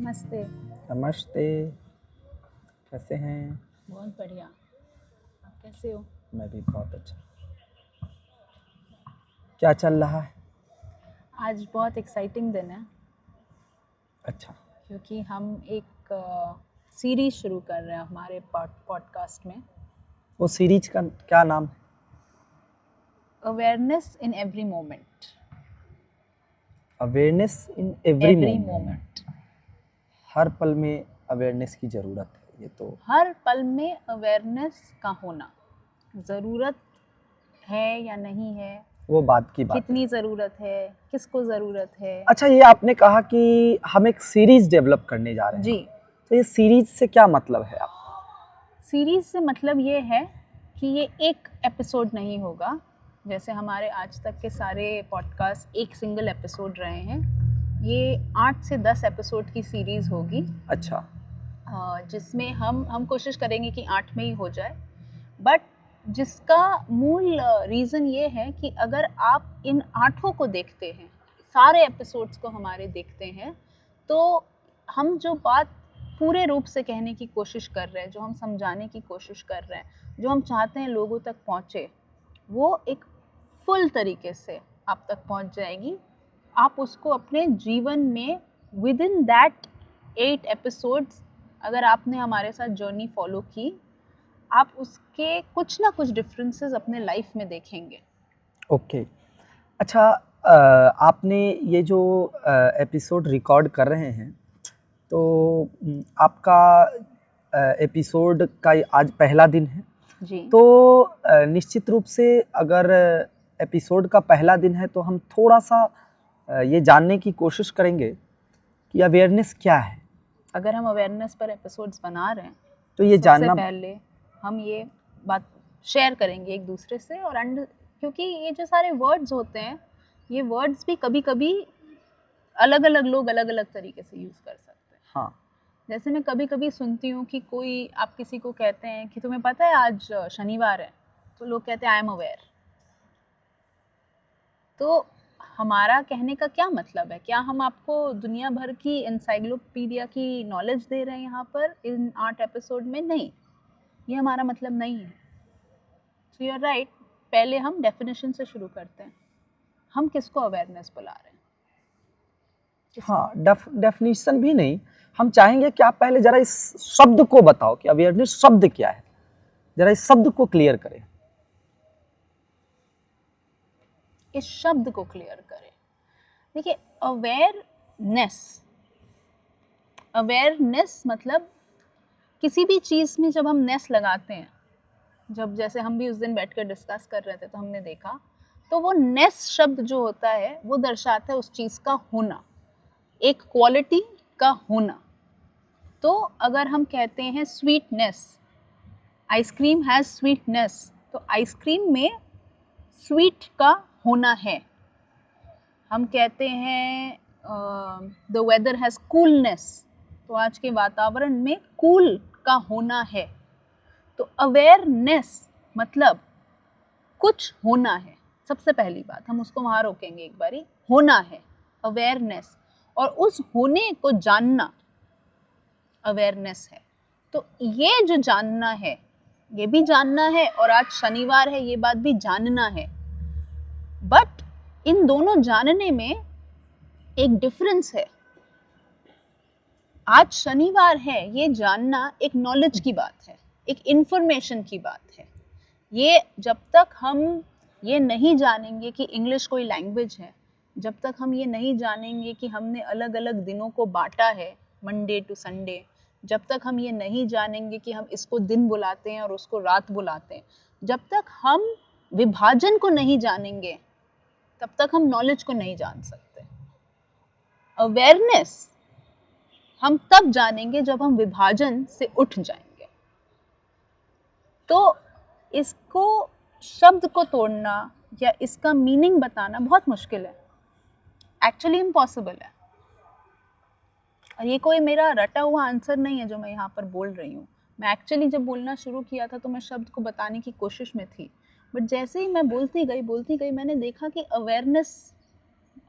नमस्ते। नमस्ते। कैसे हैं? बहुत बढ़िया। आप कैसे हो? मैं भी बहुत अच्छा। क्या चल रहा है? आज बहुत एक्साइटिंग दिन है अच्छा। क्योंकि हम एक सीरीज शुरू कर रहे हैं हमारे पॉडकास्ट में। वो सीरीज का क्या नाम है? Awareness in every moment. Awareness in every every moment. Moment. हर पल में अवेयरनेस की ज़रूरत है। ये तो हर पल में अवेयरनेस का होना ज़रूरत है या नहीं है, वो बात की बात है। कितनी ज़रूरत है, किसको ज़रूरत है। अच्छा, ये आपने कहा कि हम एक सीरीज डेवलप करने जा रहे हैं। जी, तो ये सीरीज से क्या मतलब है आपका? सीरीज से मतलब ये है कि ये एक एपिसोड नहीं होगा, जैसे हमारे आज तक के सारे पॉडकास्ट एक सिंगल एपिसोड रहे हैं। ये 8 से 10 एपिसोड की सीरीज़ होगी। अच्छा। जिसमें हम कोशिश करेंगे कि 8 में ही हो जाए, बट जिसका मूल रीज़न ये है कि अगर आप इन 8 को देखते हैं, सारे एपिसोड्स को हमारे देखते हैं, तो हम जो बात पूरे रूप से कहने की कोशिश कर रहे हैं, जो हम समझाने की कोशिश कर रहे हैं, जो हम चाहते हैं लोगों तक पहुँचे, वो एक फुल तरीके से आप तक पहुँच जाएगी। आप उसको अपने जीवन में विद इन दैट 8 एपिसोड्स, अगर आपने हमारे साथ जर्नी फॉलो की, आप उसके कुछ ना कुछ डिफरेंसेस अपने लाइफ में देखेंगे। ओके। अच्छा, आपने ये जो एपिसोड रिकॉर्ड कर रहे हैं, तो आपका एपिसोड का आज पहला दिन है। जी। तो निश्चित रूप से अगर एपिसोड का पहला दिन है तो हम थोड़ा सा ये जानने की कोशिश करेंगे कि अवेयरनेस क्या है। अगर हम अवेयरनेस पर एपिसोड्स बना रहे हैं तो ये सबसे जानना पहले हम ये बात शेयर करेंगे एक दूसरे से, और क्योंकि ये जो सारे वर्ड्स होते हैं, ये वर्ड्स भी कभी कभी अलग अलग लोग अलग अलग तरीके से यूज़ कर सकते हैं। हाँ। जैसे मैं कभी कभी सुनती हूँ कि कोई, आप किसी को कहते हैं कि तुम्हें पता है आज शनिवार है, तो लोग कहते हैं आई एम अवेयर। तो हमारा कहने का क्या मतलब है? क्या हम आपको दुनिया भर की एनसाइक्लोपीडिया की नॉलेज दे रहे हैं यहाँ पर इन 8 एपिसोड में? नहीं, ये हमारा मतलब नहीं है। So you are right. पहले हम डेफिनेशन से शुरू करते हैं। हम किसको अवेयरनेस बुला रहे हैं? हाँ, डेफिनेशन भी नहीं, हम चाहेंगे कि आप पहले जरा इस शब्द को बताओ कि अवेयरनेस शब्द क्या है। जरा इस शब्द को क्लियर करें। इस शब्द को क्लियर करें। देखिए, अवेयरनेस मतलब किसी भी चीज़ में जब हम नेस लगाते हैं, जब जैसे हम भी उस दिन बैठकर डिस्कस कर रहे थे तो हमने देखा, तो वो नेस शब्द जो होता है वो दर्शाता है उस चीज़ का होना, एक क्वालिटी का होना। तो अगर हम कहते हैं स्वीटनेस, आइसक्रीम हैज़ स्वीटनेस, तो आइसक्रीम में स्वीट का होना है। हम कहते हैं द वेदर हैज़ कूलनेस, तो आज के वातावरण में कूल का होना है। तो अवेयरनेस मतलब कुछ होना है। सबसे पहली बात हम उसको वहाँ रोकेंगे एक बारी, होना है अवेयरनेस, और उस होने को जानना अवेयरनेस है। तो ये जो जानना है, ये भी जानना है, और आज शनिवार है ये बात भी जानना है। बट इन दोनों जानने में एक डिफरेंस है। आज शनिवार है ये जानना एक नॉलेज की बात है, एक इंफॉर्मेशन की बात है। ये जब तक हम ये नहीं जानेंगे कि इंग्लिश कोई लैंग्वेज है, जब तक हम ये नहीं जानेंगे कि हमने अलग अलग दिनों को बांटा है, मंडे टू संडे, जब तक हम ये नहीं जानेंगे कि हम इसको दिन बुलाते हैं और उसको रात बुलाते हैं, जब तक हम विभाजन को नहीं जानेंगे, तब तक हम नॉलेज को नहीं जान सकते। अवेयरनेस हम तब जानेंगे जब हम विभाजन से उठ जाएंगे। तो इसको, शब्द को तोड़ना या इसका मीनिंग बताना बहुत मुश्किल है, एक्चुअली इम्पॉसिबल है। और ये कोई मेरा रटा हुआ आंसर नहीं है जो मैं यहाँ पर बोल रही हूँ। मैं एक्चुअली जब बोलना शुरू किया था तो मैं शब्द को बताने की कोशिश में थी, बट जैसे ही मैं बोलती गई मैंने देखा कि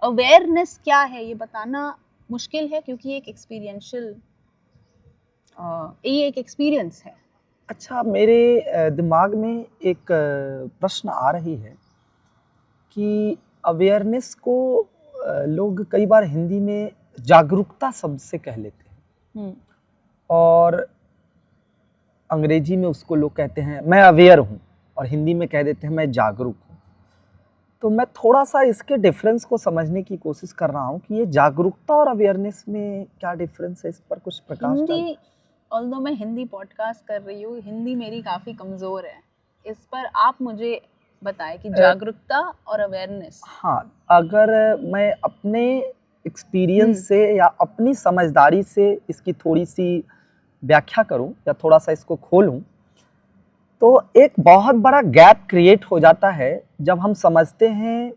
अवेयरनेस क्या है ये बताना मुश्किल है क्योंकि ये एक एक्सपीरियंस है। अच्छा, मेरे दिमाग में एक प्रश्न आ रही है कि अवेयरनेस को लोग कई बार हिंदी में जागरूकता शब्द से कह लेते हैं और अंग्रेजी में उसको लोग कहते हैं मैं अवेयर हूँ और हिंदी में कह देते हैं मैं जागरूक हूँ। तो मैं थोड़ा सा इसके डिफरेंस को समझने की कोशिश कर रहा हूँ कि ये जागरूकता और अवेयरनेस में क्या डिफरेंस है, इस पर कुछ प्रकाश डाल। हिंदी, ऑल्दो मैं हिंदी पॉडकास्ट कर रही हूँ, हिंदी मेरी काफ़ी कमज़ोर है, इस पर आप मुझे बताएं कि जागरूकता और अवेयरनेस। हाँ, अगर मैं अपने एक्सपीरियंस से या अपनी समझदारी से इसकी थोड़ी सी व्याख्या करूं या थोड़ा सा इसको खोलूं, तो एक बहुत बड़ा गैप क्रिएट हो जाता है जब हम समझते हैं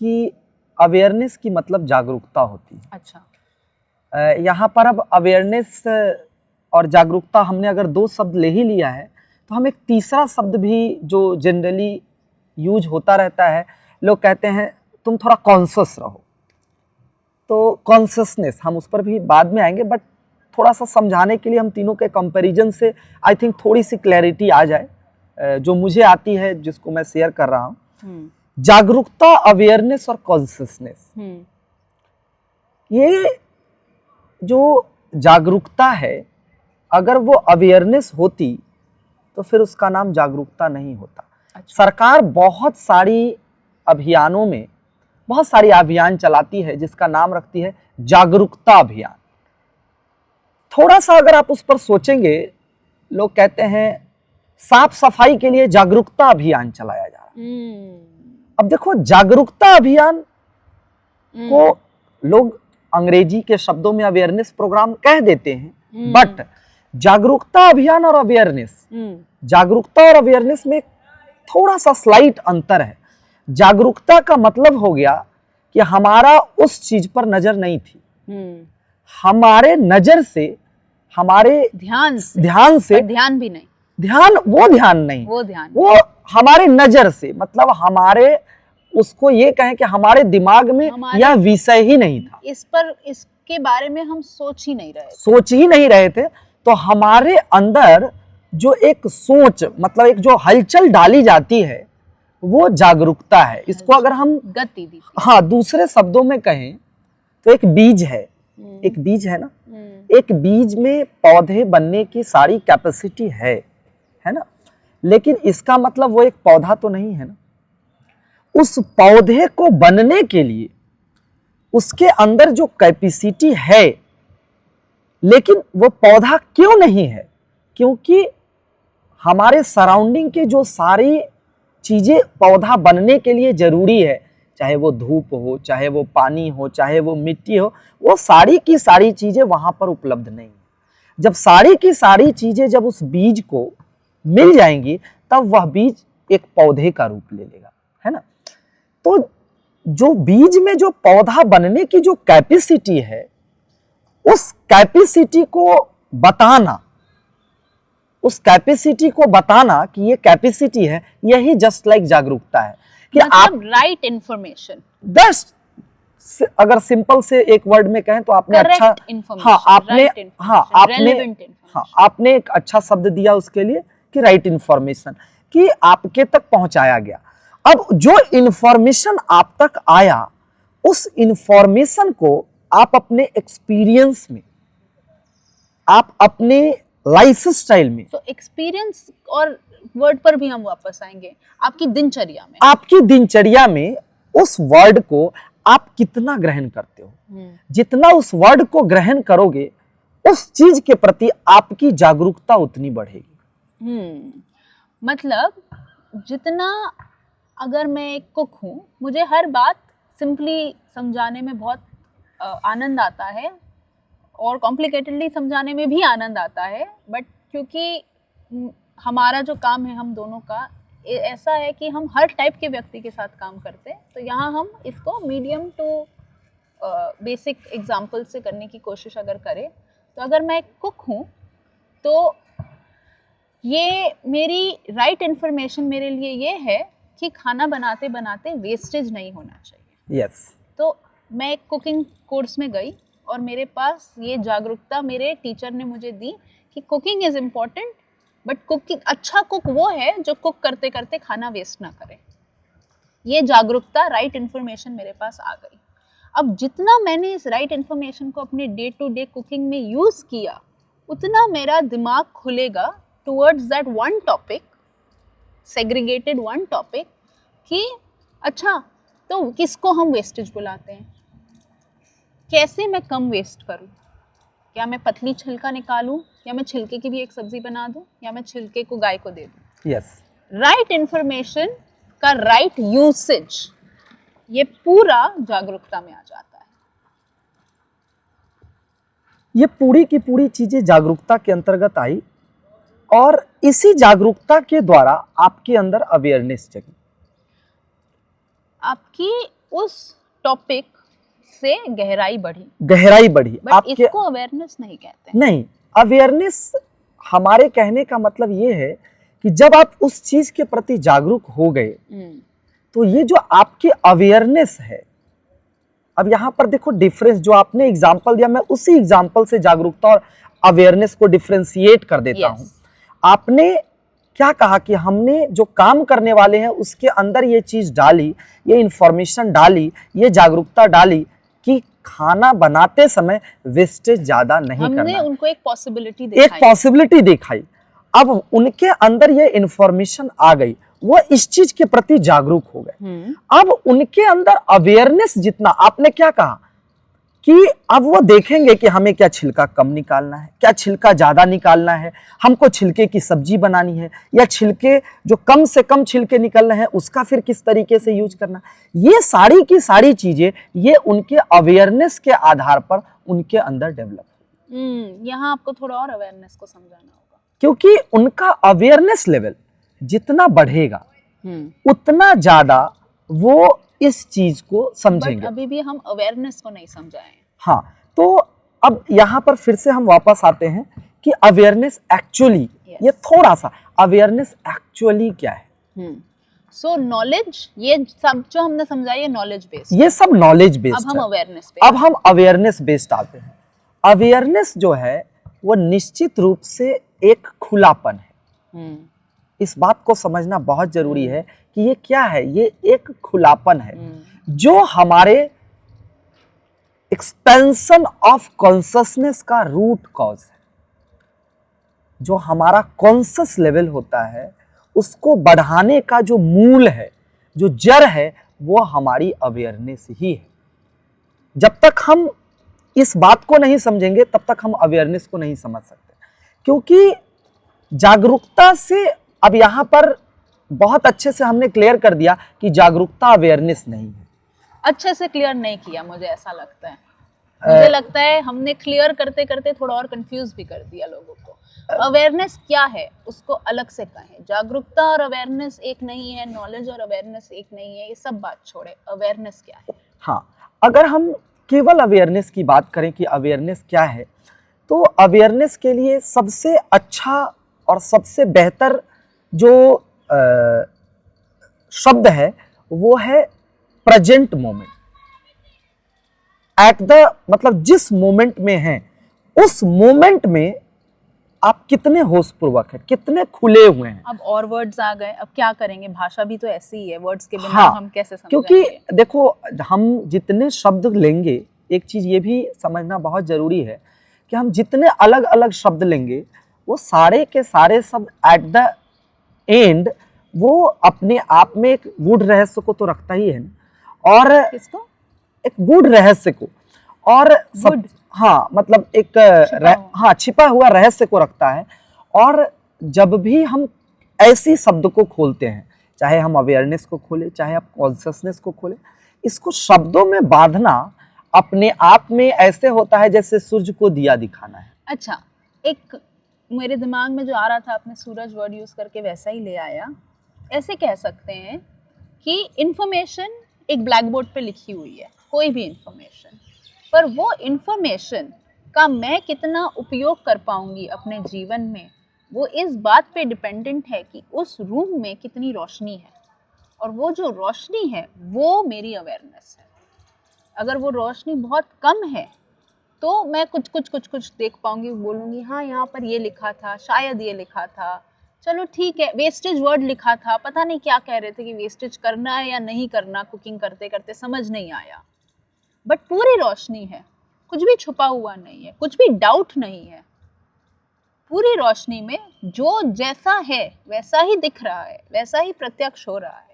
कि अवेयरनेस की मतलब जागरूकता होती है। अच्छा, यहाँ पर अब अवेयरनेस और जागरूकता हमने अगर दो शब्द ले ही लिया है तो हम एक तीसरा शब्द भी जो जनरली यूज होता रहता है, लोग कहते हैं तुम थोड़ा कॉन्शियस रहो। तो कॉन्शियसनेस हम उस पर भी बाद में आएंगे, बट थोड़ा सा समझाने के लिए हम तीनों के कंपैरिजन से आई थिंक थोड़ी सी क्लैरिटी आ जाए जो मुझे आती है, जिसको मैं शेयर कर रहा हूँ। जागरूकता, अवेयरनेस और कॉन्शियसनेस, ये जो जागरूकता है अगर वो अवेयरनेस होती तो फिर उसका नाम जागरूकता नहीं होता। अच्छा। सरकार बहुत सारी अभियानों में बहुत सारी अभियान चलाती है जिसका नाम रखती है जागरूकता अभियान। थोड़ा सा अगर आप उस पर सोचेंगे, लोग कहते हैं साफ सफाई के लिए जागरूकता अभियान चलाया जा रहा है। अब देखो, जागरूकता अभियान को लोग अंग्रेजी के शब्दों में अवेयरनेस प्रोग्राम कह देते हैं, बट जागरूकता अभियान और अवेयरनेस, जागरूकता और अवेयरनेस में थोड़ा सा स्लाइट अंतर है। जागरूकता का मतलब हो गया कि हमारा उस चीज पर नजर नहीं थी, हमारे नजर से, हमारे ध्यान से ध्यान भी नहीं, वो हमारे नजर से, मतलब हमारे, उसको ये कहें कि हमारे दिमाग में यह विषय ही नहीं था, इसके बारे में हम सोच ही नहीं रहे थे। तो हमारे अंदर जो एक सोच, मतलब एक जो हलचल डाली जाती है, वो जागरूकता है। इसको अगर हम गति दी, हाँ, दूसरे शब्दों में कहें तो एक बीज है, एक बीज है ना, एक बीज में पौधे बनने की सारी कैपेसिटी है ना, लेकिन इसका मतलब वो एक पौधा तो नहीं है ना। उस पौधे को बनने के लिए उसके अंदर जो कैपेसिटी है, लेकिन वो पौधा क्यों नहीं है? क्योंकि हमारे सराउंडिंग के जो सारी चीजें पौधा बनने के लिए जरूरी है, चाहे वो धूप हो, चाहे वो पानी हो, चाहे वो मिट्टी हो, वो सारी की सारी चीजें वहां पर उपलब्ध नहीं है। जब सारी की सारी चीजें जब उस बीज को मिल जाएंगी, तब वह बीज एक पौधे का रूप ले लेगा, है ना। तो जो बीज में जो पौधा बनने की जो कैपेसिटी है, उस कैपेसिटी को बताना, कि ये कैपेसिटी है, यही जस्ट लाइक जागरूकता है कि मतलब आप राइट इंफॉर्मेशन, अगर सिंपल से एक वर्ड में कहें तो आपने अच्छा, आपने एक अच्छा शब्द दिया उसके लिए कि राइट इंफॉर्मेशन, कि आपके तक पहुंचाया गया। अब जो इंफॉर्मेशन आप तक आया, उस इंफॉर्मेशन को आप अपने एक्सपीरियंस में, आप अपने लाइफ स्टाइल में, तो एक्सपीरियंस और वर्ड पर भी हम वापस आएंगे, आपकी दिनचर्या में उस वर्ड को आप कितना ग्रहण करते हो। जितना उस वर्ड को ग्रहण करोगे, उस चीज के प्रति आपकी जागरूकता उतनी बढ़ेगी। मतलब जितना, अगर मैं एक कुक हूँ, मुझे हर बात सिंपली समझाने में बहुत आनंद आता है और कॉम्प्लिकेटेडली समझाने में भी आनंद आता है, बट क्योंकि हमारा जो काम है हम दोनों का ऐसा है कि हम हर टाइप के व्यक्ति के साथ काम करते हैं, तो यहाँ हम इसको मीडियम टू बेसिक एग्जाम्पल से करने की कोशिश अगर करें, तो अगर मैं कुक हूँ तो ये मेरी राइट इन्फॉर्मेशन मेरे लिए ये है कि खाना बनाते बनाते वेस्टेज नहीं होना चाहिए। यस। तो मैं एक कुकिंग कोर्स में गई और मेरे पास ये जागरूकता मेरे टीचर ने मुझे दी कि cooking is important, but cooking, अच्छा कुक वो है जो कुक करते करते खाना वेस्ट ना करे। ये जागरूकता, राइट इन्फॉर्मेशन मेरे पास आ गई। अब जितना मैंने इस राइट इन्फॉर्मेशन को अपने डे टू डे कुकिंग में यूज़ किया, उतना मेरा दिमाग खुलेगा towards that one topic, segregated one topic, कि अच्छा तो किसको हम वेस्टेज बुलाते हैं, कैसे मैं कम वेस्ट करूं, क्या मैं पतली छिलका निकालूं, या मैं छिलके की भी एक सब्जी बना दूं, या मैं छिलके को गाय को दे दूं। यस, राइट इन्फॉर्मेशन का राइट यूसेज, ये पूरा जागरूकता में आ जाता है। ये पूरी की पूरी चीजें जागरूकता के अंतर्गत आई और इसी जागरूकता के द्वारा आपके अंदर अवेयरनेस जगी। आपकी उस टॉपिक से गहराई बढ़ी, बट आपके इसको अवेयरनेस नहीं कहते। नहीं, अवेयरनेस हमारे कहने का मतलब ये है कि जब आप उस चीज के प्रति जागरूक हो गए, तो ये जो आपकी अवेयरनेस है, अब यहाँ पर देखो डिफरेंस, जो आपने एग्जाम्पल दिया, मैं उसी एग्जाम्पल से जागरूकता और अवेयरनेस को डिफरेंशिएट कर देता हूँ। आपने क्या कहा कि हमने जो काम करने वाले हैं उसके अंदर ये चीज डाली, ये इंफॉर्मेशन डाली, ये जागरूकता डाली कि खाना बनाते समय वेस्टेज ज्यादा नहीं करना। हमने उनको एक पॉसिबिलिटी दिखाई। अब उनके अंदर ये इंफॉर्मेशन आ गई, वो इस चीज के प्रति जागरूक हो गए। अब उनके अंदर अवेयरनेस जितना, आपने क्या कहा कि अब वो देखेंगे कि हमें क्या छिलका कम निकालना है, क्या छिलका ज्यादा निकालना है, हमको छिलके की सब्जी बनानी है, या छिलके जो कम से कम छिलके निकल रहे हैं उसका फिर किस तरीके से यूज करना। ये सारी की सारी चीजें ये उनके अवेयरनेस के आधार पर उनके अंदर डेवलप। यहाँ आपको थोड़ा और अवेयरनेस को समझाना होगा, क्योंकि उनका अवेयरनेस लेवल जितना बढ़ेगा उतना ज्यादा वो इस चीज को समझेंगे। अभी भी हम अवेयरनेस को नहीं समझाए। हाँ, तो अब यहाँ पर फिर से हम वापस आते हैं कि अवेयरनेस एक्चुअली, ये थोड़ा सा अवेयरनेस एक्चुअली क्या है। सो नॉलेज, ये सब जो हमने समझा ये नॉलेज बेस्ड, ये सब नॉलेज बेस्ड। अब हम अवेयरनेस बेस्ड आते हैं। अवेयरनेस जो है वो निश्चित रूप से एक खुलापन है। इस बात को समझना बहुत जरूरी है कि ये क्या है। ये एक खुलापन है जो हमारे एक्सपेंशन ऑफ कॉन्शसनेस का रूट कॉज है। जो हमारा कॉन्शस लेवल होता है उसको बढ़ाने का जो मूल है, जो जड़ है, वो हमारी अवेयरनेस ही है। जब तक हम इस बात को नहीं समझेंगे तब तक हम अवेयरनेस को नहीं समझ सकते। क्योंकि जागरूकता से, अब यहां पर बहुत अच्छे से हमने क्लियर कर दिया कि जागरूकता अवेयरनेस नहीं है। अच्छे से क्लियर नहीं किया, मुझे ऐसा लगता है। मुझे लगता है हमने क्लियर करते करते थोड़ा और कंफ्यूज भी कर दिया लोगों को। अवेयरनेस क्या है उसको अलग से कहें। जागरूकता और अवेयरनेस एक नहीं है, नॉलेज और अवेयरनेस एक नहीं है, ये सब बात छोड़े, अवेयरनेस क्या है। हाँ, अगर हम केवल अवेयरनेस की बात करें कि अवेयरनेस क्या है, तो अवेयरनेस के लिए सबसे अच्छा और सबसे बेहतर जो शब्द है वो है प्रेजेंट मोमेंट। एट द, मतलब जिस मोमेंट में हैं उस मोमेंट में आप कितने होशपूर्वक हैं, कितने खुले हुए हैं। अब और वर्ड्स आ गए, अब क्या करेंगे, भाषा भी तो ऐसी ही है, वर्ड्स के बिना हाँ, हम कैसे समझेंगे। क्योंकि देखो हम जितने शब्द लेंगे, एक चीज ये भी समझना बहुत जरूरी है कि हम जितने अलग अलग शब्द लेंगे वो सारे के सारे शब्द एट द एंड वो अपने आप में एक गूढ़ रहस्य को तो रखता ही है ना। और किसको? एक गूढ़ रहस्य को, और सब, हाँ मतलब एक हाँ छिपा हुआ रहस्य को रखता है। और जब भी हम ऐसी शब्द को खोलते हैं, चाहे हम अवेयरनेस को खोले, चाहे आप कॉन्शियसनेस को खोले, इसको शब्दों में बांधना अपने आप में ऐसे होता है जैसे सूरज को दिया दिखाना है। अच्छा, एक मेरे दिमाग में जो आ रहा था, आपने सूरज वर्ड यूज करके वैसा ही ले आया। ऐसे कह सकते हैं कि इंफॉर्मेशन एक ब्लैक बोर्ड पे लिखी हुई है, कोई भी इंफॉर्मेशन, पर वो इंफॉर्मेशन का मैं कितना उपयोग कर पाऊंगी अपने जीवन में, वो इस बात पे डिपेंडेंट है कि उस रूम में कितनी रोशनी है, और वो जो रोशनी है वो मेरी अवेयरनेस है। अगर वो रोशनी बहुत कम है तो मैं कुछ देख पाऊंगी, बोलूंगी हाँ यहाँ पर ये लिखा था, शायद ये लिखा था, चलो ठीक है, वेस्टेज वर्ड लिखा था, पता नहीं क्या कह रहे थे कि वेस्टेज करना है या नहीं करना, कुकिंग करते करते समझ नहीं आया, बट पूरी रोशनी है, कुछ भी छुपा हुआ नहीं है, कुछ भी डाउट नहीं है, पूरी रोशनी में जो जैसा है वैसा ही दिख रहा है, वैसा ही प्रत्यक्ष हो रहा है।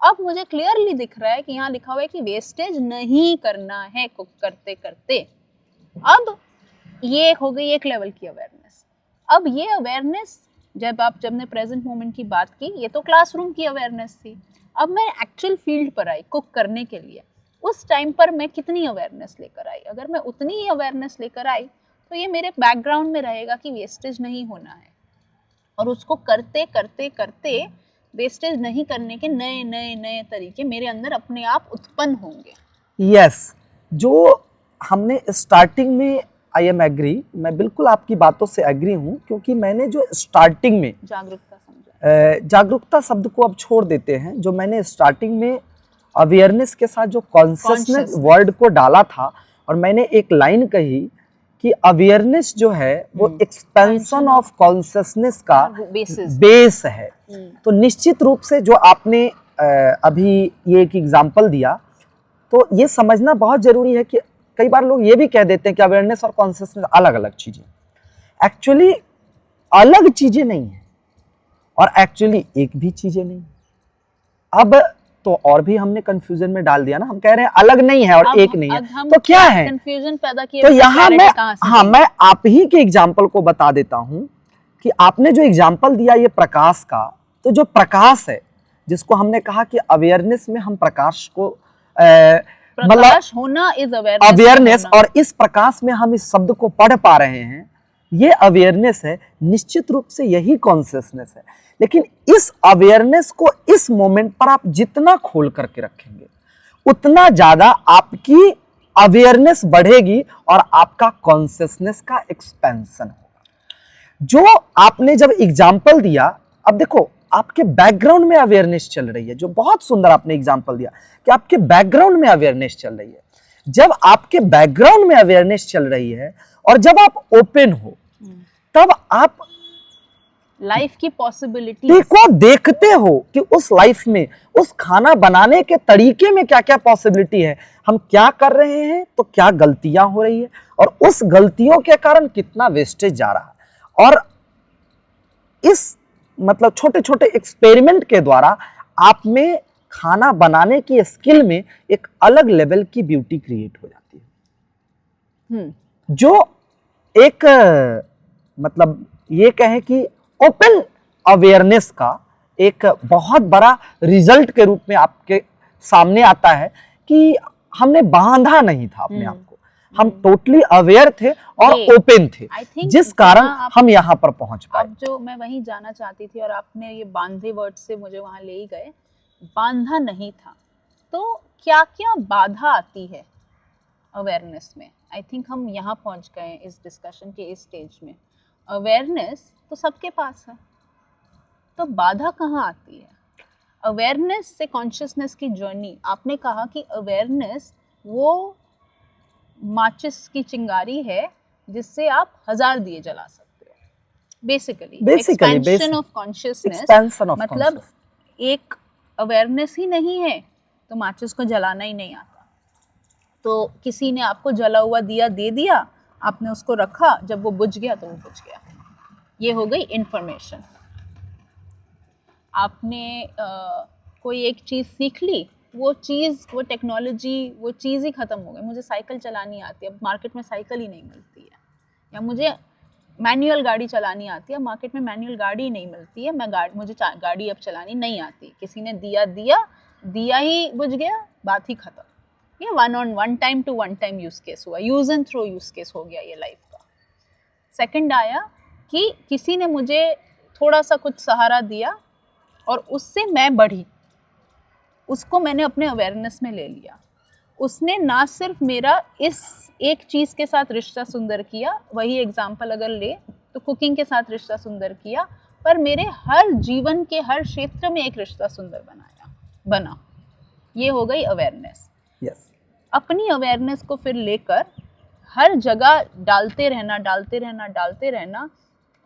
अब मुझे क्लियरली दिख रहा है कि यहाँ लिखा हुआ है कि वेस्टेज नहीं करना है कुक करते करते। अब ये हो गई एक लेवल की अवेयरनेस। अब ये अवेयरनेस जब ने प्रेजेंट मोमेंट की बात की, ये तो क्लासरूम की अवेयरनेस थी। अब मैं एक्चुअल फील्ड पर आई कुक करने के लिए, उस टाइम पर मैं कितनी अवेयरनेस लेकर आई? अगर मैं उतनी ही अवेयरनेस लेकर आई तो ये मेरे बैकग्राउंड में रहेगा कि वेस्टेज नहीं होना है, और उसको करते करते करते वेस्टेज नहीं करने के नए नए नए तरीके मेरे अंदर अपने आप उत्पन्न होंगे। यस, जो हमने स्टार्टिंग में, आई एम एग्री, मैं बिल्कुल आपकी बातों से एग्री हूँ, क्योंकि मैंने जो स्टार्टिंग में जागरूकता शब्द को अब छोड़ देते हैं, जो मैंने स्टार्टिंग में अवेयरनेस के साथ जो कॉन्शियसनेस वर्ड को डाला था, और मैंने एक लाइन कही कि अवेयरनेस जो है वो एक्सपेंशन ऑफ कॉन्शियसनेस का बेस है। तो निश्चित रूप से जो आपने अभी ये एक एग्जांपल दिया, तो ये समझना बहुत जरूरी है कि कई बार लोग ये भी कह देते हैं कि अवेयरनेस और कॉन्शियसनेस अलग अलग चीजें। एक्चुअली अलग चीजें नहीं है, और एक्चुअली एक भी चीजें नहीं। अब तो और भी हमने कंफ्यूजन में डाल दिया ना, हम कह रहे हैं अलग नहीं है और एक नहीं है, तो क्या है कंफ्यूजन पैदा किया। तो यहाँ मैं आप ही के एग्जाम्पल को बता देता हूं कि आपने जो एग्जाम्पल दिया ये प्रकाश का, तो जो प्रकाश है जिसको हमने कहा कि अवेयरनेस में हम प्रकाश को प्रकाश होना इज अवेयरनेस, और इस प्रकाश में हम इस शब्द को पढ़ पा रहे हैं, ये अवेयरनेस है। निश्चित रूप से यही कॉन्शियसनेस है। लेकिन इस अवेयरनेस को इस मोमेंट पर आप जितना खोल करके रखेंगे उतना ज्यादा आपकी अवेयरनेस बढ़ेगी और आपका कॉन्शियसनेस का एक्सपेंशन होगा। जो आपने जब एग्जाम्पल दिया, अब देखो आपके बैकग्राउंड में अवेयरनेस चल रही है, जो बहुत सुंदर आपने एग्जाम्पल दिया कि आपके बैकग्राउंड में अवेयरनेस चल रही है। जब आपके बैकग्राउंड में अवेयरनेस चल रही है और जब आप ओपन हो, तब आप लाइफ की पॉसिबिलिटी को देखते हो कि उस लाइफ में, उस खाना बनाने के तरीके में क्या क्या पॉसिबिलिटी है, हम क्या कर रहे हैं तो क्या गलतियां हो रही है, और उस गलतियों के कारण कितना वेस्टेज जा रहा है। और इस मतलब छोटे छोटे एक्सपेरिमेंट के द्वारा आप में खाना बनाने की स्किल में एक अलग लेवल की ब्यूटी क्रिएट हो जाती है, जो एक मतलब ये कहें कि ओपन अवेयरनेस का एक बहुत बड़ा रिजल्ट के रूप में आपके सामने आता है कि हमने बांधा नहीं था अपने आप को, हम टोटली अवेयर थे और ओपन थे, जिस कारण हम यहाँ पर पहुंच पाए। अब जो मैं वहीं जाना चाहती थी और आपने ये बांधे वर्ड से मुझे वहां ले ही गए। बांधा नहीं था तो क्या क्या बाधा आती है अवेयरनेस में? आई थिंक हम यहाँ पहुंच गए इस डिस्कशन के इस स्टेज में। अवेयरनेस तो सबके पास है, तो बाधा कहाँ आती है? अवेयरनेस से कॉन्शियसनेस की जर्नी, आपने कहा कि अवेयरनेस वो माचिस की चिंगारी है जिससे आप 1000 दिए जला सकते हो। बेसिकली एक्सपेंशन ऑफ कॉन्शियसनेस, मतलब एक अवेयरनेस ही नहीं है तो माचिस को जलाना ही नहीं आता। तो किसी ने आपको जला हुआ दिया दे दिया, आपने उसको रखा, जब वो बुझ गया तो वो बुझ गया। ये हो गई इंफॉर्मेशन। आपने कोई एक चीज़ सीख ली, वो चीज़, वो टेक्नोलॉजी, वो चीज़ ही ख़त्म हो गई। मुझे साइकिल चलानी आती है, अब मार्केट में साइकिल ही नहीं मिलती है। या मुझे मैनुअल गाड़ी चलानी आती है, मार्केट में मैनुअल गाड़ी ही नहीं मिलती है। मुझे गाड़ी अब चलानी नहीं आती, किसी ने दिया ही बुझ गया, बात ही ख़त्म। ये one time to one time use case हुआ, use and throw use case हो गया ये लाइफ का। सेकंड आया कि किसी ने मुझे थोड़ा सा कुछ सहारा दिया और उससे मैं बढ़ी, उसको मैंने अपने अवेयरनेस में ले लिया। उसने ना सिर्फ मेरा इस एक चीज़ के साथ रिश्ता सुंदर किया, वही एग्जाम्पल अगर ले तो कुकिंग के साथ रिश्ता सुंदर किया, पर मेरे हर जीवन के हर क्षेत्र में एक रिश्ता सुंदर बना। ये हो गई अवेयरनेस। yes. अपनी अवेयरनेस को फिर लेकर हर जगह डालते रहना, डालते रहना, डालते रहना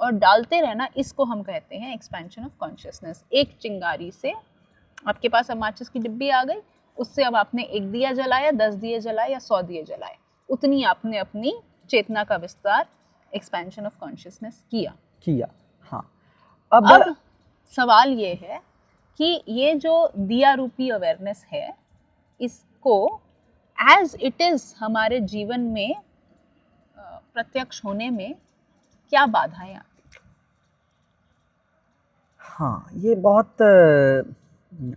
और डालते रहना, इसको हम कहते हैं एक्सपेंशन ऑफ कॉन्शियसनेस। एक चिंगारी से आपके पास अब माचिस की डिब्बी आ गई, उससे अब आपने 1 दिया जलाया, 10 दिए जलाए या 100 दिए जलाए, उतनी आपने अपनी चेतना का विस्तार, एक्सपेंशन ऑफ कॉन्शियसनेस किया। हाँ। अब सवाल ये है कि ये जो दिया रूपी अवेयरनेस है, इसको एज इट इज हमारे जीवन में प्रत्यक्ष होने में क्या बाधाएं आती? हाँ, ये बहुत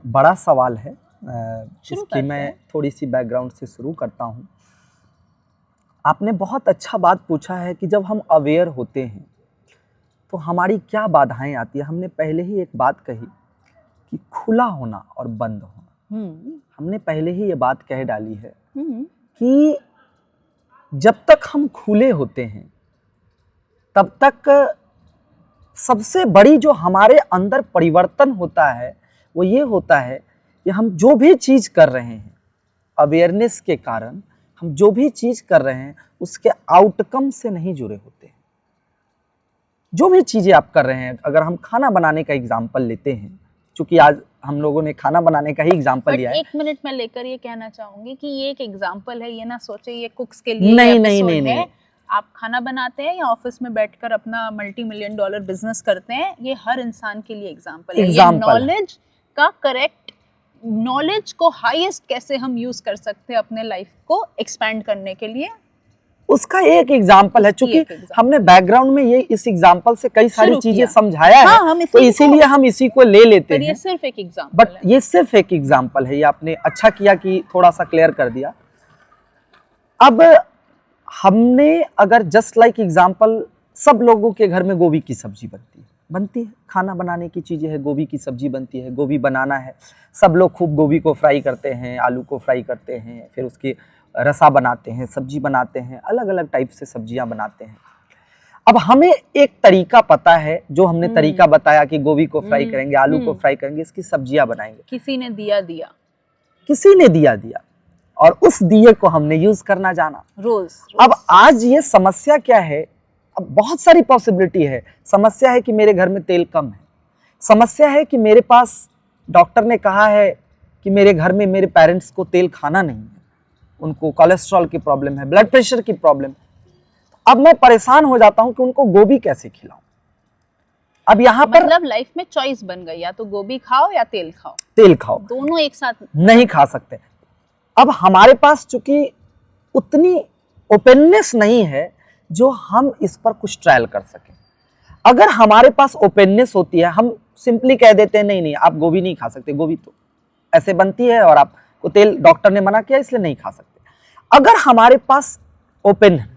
बड़ा सवाल है। इसकी मैं थोड़ी सी बैकग्राउंड से शुरू करता हूँ। आपने बहुत अच्छा बात पूछा है कि जब हम अवेयर होते हैं तो हमारी क्या बाधाएं आती है। हमने पहले ही एक बात कही कि खुला होना और बंद होना। हमने पहले ही ये बात कह डाली है कि जब तक हम खुले होते हैं तब तक सबसे बड़ी जो हमारे अंदर परिवर्तन होता है वो ये होता है कि हम जो भी चीज़ कर रहे हैं अवेयरनेस के कारण, हम जो भी चीज़ कर रहे हैं उसके आउटकम से नहीं जुड़े होते। जो भी चीज़ें आप कर रहे हैं, अगर हम खाना बनाने का एग्जाम्पल लेते हैं, चूंकि आज हम लोगों ने खाना बनाने का ही एग्जाम्पल लिया है। 1 मिनट में लेकर ये कहना चाहूंगी कि ये एक एग्जाम्पल है, ये ना सोचे ये कुक्स के लिए नहीं। आप खाना बनाते हैं या ऑफिस में बैठकर अपना $multi-million बिजनेस करते हैं, ये हर इंसान के लिए एग्जाम्पल है। ये नॉलेज का करेक्ट, नॉलेज को हाईएस्ट कैसे हम यूज कर सकते हैं अपने लाइफ को एक्सपैंड करने के लिए, उसका एक एग्जाम्पल है। चूंकि हमने बैकग्राउंड में ये इस एग्जाम्पल से कई सारी चीजें समझाया है, तो इसीलिए हम इसी को ले लेते हैं। ये सिर्फ एक एग्जाम्पल है। बट ये सिर्फ एक एग्जाम्पल है। ये आपने अच्छा किया कि थोड़ा सा क्लियर कर दिया। अब हमने अगर जस्ट लाइक एग्जाम्पल, सब लोगों के घर में गोभी की सब्जी बनती है, खाना बनाने की चीजें है, गोभी की सब्जी बनती है, गोभी बनाना है। सब लोग खूब गोभी को फ्राई करते हैं, आलू को फ्राई करते हैं, फिर उसकी रसा बनाते हैं, सब्जी बनाते हैं, अलग अलग टाइप से सब्जियां बनाते हैं। अब हमें एक तरीका पता है, जो हमने तरीका बताया कि गोभी को फ्राई करेंगे, आलू को फ्राई करेंगे, इसकी सब्जियां बनाएंगे। किसी ने दिया और उस दिए को हमने यूज करना जाना रोज। अब आज ये समस्या क्या है? अब बहुत सारी पॉसिबिलिटी है। समस्या है कि मेरे घर में तेल कम है, समस्या है कि मेरे पास डॉक्टर ने कहा है कि मेरे घर में मेरे पेरेंट्स को तेल खाना नहीं है, उनको कोलेस्ट्रॉल की प्रॉब्लम है, ब्लड प्रेशर की प्रॉब्लम। अब मैं परेशान हो जाता हूं कि उनको गोभी कैसे खिलाऊं। अब यहाँ पर मतलब लाइफ में चॉइस बन गई, या तो गोभी खाओ या तेल खाओ, दोनों एक साथ नहीं खा सकते। अब हमारे पास चूंकि उतनी ओपननेस नहीं है जो हम इस पर कुछ ट्रायल कर सकें। अगर हमारे पास ओपननेस होती है, हम सिंपली कह देते हैं नहीं आप गोभी नहीं खा सकते, गोभी तो ऐसे बनती है और आपको तेल डॉक्टर ने मना किया इसलिए नहीं खा सकते। अगर हमारे पास ओपन है,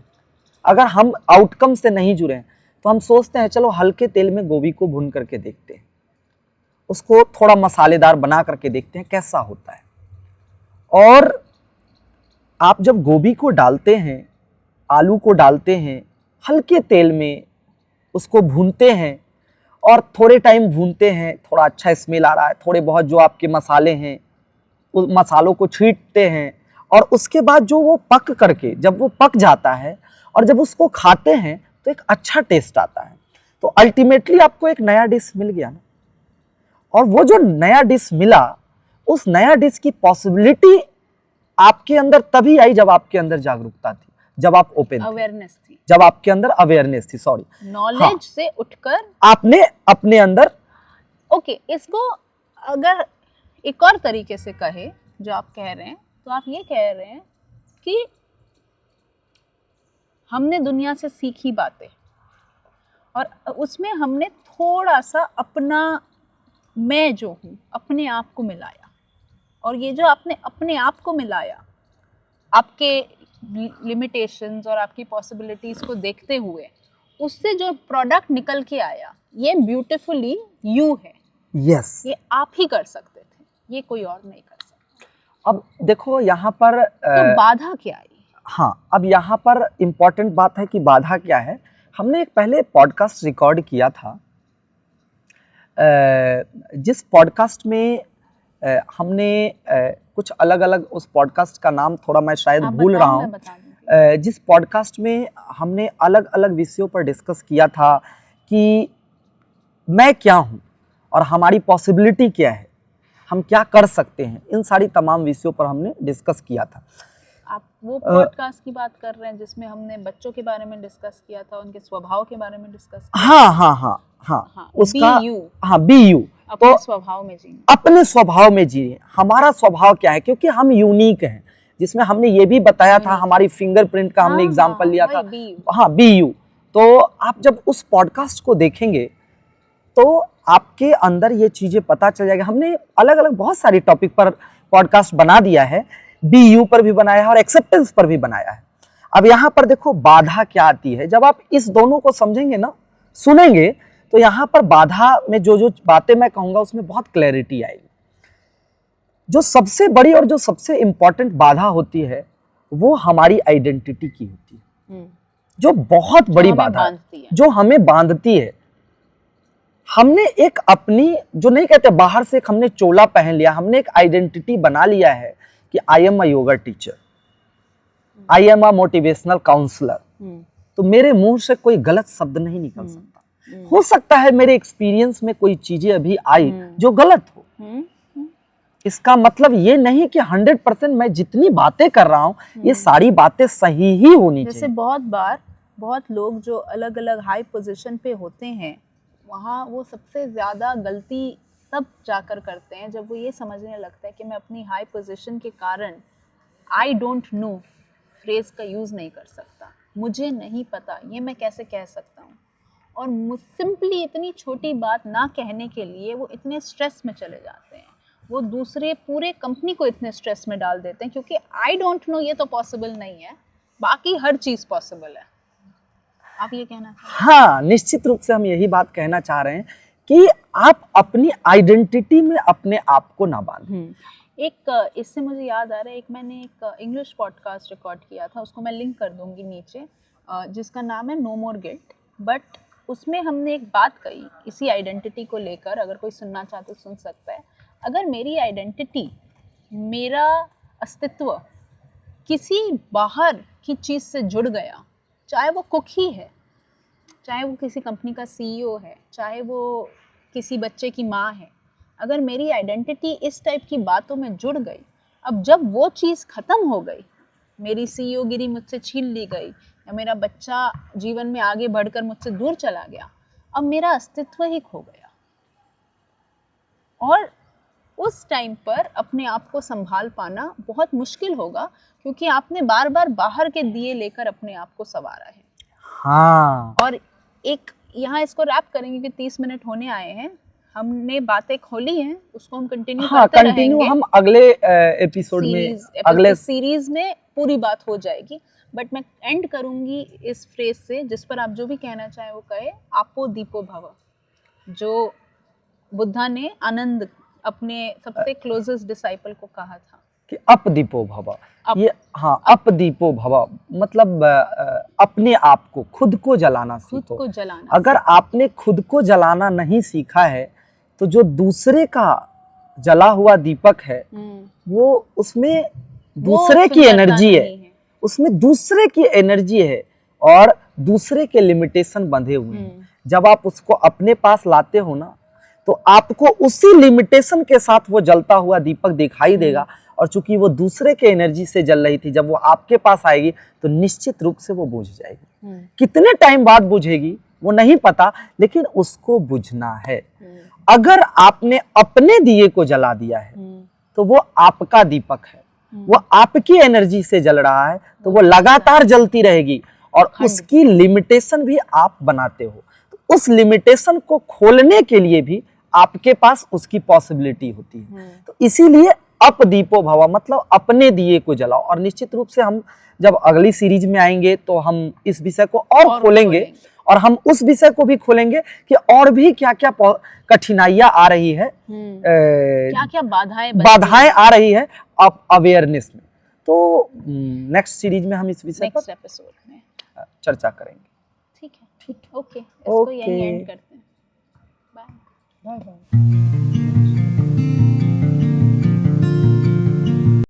अगर हम आउटकम से नहीं जुड़े हैं, तो हम सोचते हैं चलो हल्के तेल में गोभी को भून करके देखते हैं, उसको थोड़ा मसालेदार बना करके देखते हैं कैसा होता है। और आप जब गोभी को डालते हैं, आलू को डालते हैं, हल्के तेल में उसको भूनते हैं और थोड़े टाइम भूनते हैं, थोड़ा अच्छा स्मेल आ रहा है, थोड़े बहुत जो आपके मसाले हैं उस मसालों को छींटते हैं, और उसके बाद जो वो पक करके जब वो पक जाता है और जब उसको खाते हैं तो एक अच्छा टेस्ट आता है। तो अल्टीमेटली आपको एक नया डिश मिल गया ना। और वो जो नया डिश मिला, उस नया डिश की पॉसिबिलिटी आपके अंदर तभी आई जब आपके अंदर जागरूकता थी, जब आप ओपन अवेयरनेस थी, जब आपके अंदर अवेयरनेस थी, सॉरी नॉलेज से उठकर आपने अपने अंदर। ओके, इसको अगर एक और तरीके से कहे जो आप कह रहे हैं, तो आप ये कह रहे हैं कि हमने दुनिया से सीखी बातें और उसमें हमने थोड़ा सा अपना मैं जो हूँ अपने आप को मिलाया, और ये जो आपने अपने आप को मिलाया, आपके लिमिटेशंस और आपकी पॉसिबिलिटीज को देखते हुए उससे जो प्रोडक्ट निकल के आया, ये ब्यूटीफुली यू है। यस, ये आप ही कर सकते थे, ये कोई और नहीं कर सकता। अब देखो यहाँ पर तो बाधा क्या आई? हाँ, अब यहाँ पर इम्पोर्टेंट बात है कि बाधा क्या है। हमने एक पहले पॉडकास्ट रिकॉर्ड किया था, जिस पॉडकास्ट में हमने कुछ अलग अलग, उस पॉडकास्ट का नाम थोड़ा मैं शायद भूल रहा हूँ, जिस पॉडकास्ट में हमने अलग अलग विषयों पर डिस्कस किया था कि मैं क्या हूँ और हमारी पॉसिबिलिटी क्या है, हम क्या कर सकते हैं, इन सारी तमाम विषयों पर हमने डिस्कस किया था। आप वो पॉडकास्ट की बात कर रहे हैं जिसमें हमने बच्चों के बारे में डिस्कस किया था, उनके स्वभाव के बारे में डिस्कस किया? हाँ, उसका बी यू, अपने स्वभाव में जीना, अपने स्वभाव में जिए। हमारा स्वभाव क्या है, क्योंकि हम यूनिक हैं, जिसमें हमने ये भी बताया था, हमारी फिंगरप्रिंट का हमने एग्जांपल लिया था। हाँ, बी यू। तो आप जब उस पॉडकास्ट को देखेंगे तो आपके अंदर ये चीजें पता चल जाएगी। हमने अलग अलग बहुत सारी टॉपिक पर पॉडकास्ट बना दिया है, बी यू पर भी बनाया है और एक्सेप्टेंस पर भी बनाया है। अब यहाँ पर देखो बाधा क्या आती है। जब आप इस दोनों को समझेंगे ना, सुनेंगे, तो यहाँ पर बाधा में जो जो बातें मैं कहूंगा उसमें बहुत क्लैरिटी आएगी। जो सबसे बड़ी और जो सबसे इंपॉर्टेंट बाधा होती है वो हमारी आइडेंटिटी की होती है, जो बहुत बड़ी बाधा है, जो हमें बांधती है। हमने एक अपनी, जो नहीं कहते बाहर से एक हमने चोला पहन लिया, हमने एक आइडेंटिटी बना लिया है कि I am a yoga teacher, I am a motivational counsellor. तो मेरे मुंह से कोई गलत शब्द नहीं निकल सकता। हो सकता है मेरे एक्सपीरियंस में कोई चीजें अभी आई जो गलत हो, इसका मतलब ये नहीं कि 100% मैं जितनी बातें कर रहा हूं ये सारी बातें सही ही होनी चाहिए। जैसे बहुत बार बहुत लोग जो अलग अलग हाई पोजीशन पे होते हैं, वहाँ वो सबसे ज़्यादा गलती तब जाकर करते हैं जब वो ये समझने लगता है कि मैं अपनी हाई पोजीशन के कारण आई डोंट नो फ्रेज़ का यूज़ नहीं कर सकता, मुझे नहीं पता, ये मैं कैसे कह सकता हूँ। और सिंपली इतनी छोटी बात ना कहने के लिए वो इतने स्ट्रेस में चले जाते हैं, वो दूसरे पूरे कंपनी को इतने स्ट्रेस में डाल देते हैं, क्योंकि आई डोंट नो ये तो पॉसिबल नहीं है, बाकी हर चीज़ पॉसिबल है। आप ये कहना चाह रहे हैं? हाँ, निश्चित रूप से हम यही बात कहना चाह रहे हैं कि आप अपनी आइडेंटिटी में अपने आप को ना बांधें। एक इससे मुझे याद आ रहा है, एक मैंने एक इंग्लिश पॉडकास्ट रिकॉर्ड किया था, उसको मैं लिंक कर दूंगी नीचे, जिसका नाम है नो मोर गिल्ट। बट उसमें हमने एक बात कही इसी आइडेंटिटी को लेकर, अगर कोई सुनना चाहे तो सुन सकता है। अगर मेरी आइडेंटिटी, मेरा अस्तित्व किसी बाहर की चीज़ से जुड़ गया, चाहे वो कुक ही है, चाहे वो किसी कंपनी का सीईओ है, चाहे वो किसी बच्चे की माँ है, अगर मेरी आइडेंटिटी इस टाइप की बातों में जुड़ गई, अब जब वो चीज़ ख़त्म हो गई, मेरी सीईओ गिरी मुझसे छीन ली गई, या मेरा बच्चा जीवन में आगे बढ़कर मुझसे दूर चला गया, अब मेरा अस्तित्व ही खो गया। और उस टाइम पर अपने आप को संभाल पाना बहुत मुश्किल होगा, क्योंकि आपने बार बार बाहर के दिए लेकर अपने आप को संवारा है। हाँ। और एक यहाँ इसको रैप करेंगे कि 30 मिनट होने आए हैं, हमने बातें खोली हैं, उसको हम कंटिन्यू करते रहेंगे। हम अगले एपिसोड में, अगले सीरीज में पूरी बात हो जाएगी। बट मैं एंड करूंगी इस फ्रेज से, जिस पर आप जो भी कहना चाहें वो कहे, आपो दीपो भव, जो बुद्धा ने आनंद अपने सबसे क्लोजेस्ट डिसाइपल को कहा था कि अप दीपो भव। ये हाँ, अप दीपो भव मतलब अपने आप को, खुद को जलाना सीखो। खुद को जलाना। अगर आपने खुद को जलाना नहीं सीखा है तो जो दूसरे का जला हुआ दीपक है वो उसमें दूसरे की एनर्जी है, उसमें दूसरे की एनर्जी है और दूसरे के लिमिटेशन बंधे हुए हैं। जब आप उसको अपने पास लाते हो ना, तो आपको उसी लिमिटेशन के साथ वो जलता हुआ दीपक दिखाई देगा। और चूंकि वो दूसरे के एनर्जी से जल रही थी, जब वो आपके पास आएगी तो निश्चित रूप से वो बुझ जाएगी। कितने टाइम बाद बुझेगी वो नहीं पता, लेकिन उसको बुझना है। अगर आपने अपने दिए को जला दिया है तो वो आपका दीपक है, वो आपकी एनर्जी से जल रहा है, तो वो लगातार जलती रहेगी और उसकी लिमिटेशन भी आप बनाते हो। तो उस लिमिटेशन को खोलने के लिए भी आपके पास उसकी पॉसिबिलिटी होती है। तो इसीलिए अप दीपो भव मतलब अपने दिए को जलाओ। और निश्चित रूप से हम जब अगली सीरीज में आएंगे तो हम इस विषय को और खोलेंगे और हम उस विषय को भी खोलेंगे कि और भी क्या क्या कठिनाइयां आ रही है, क्या क्या बाधाएं आ रही है अवेयरनेस में। तो नेक्स्ट सीरीज में हम इस विषय पर एपिसोड में चर्चा करेंगे। ठीक है, ओके, इसको यहीं एंड करते हैं। Bye bye.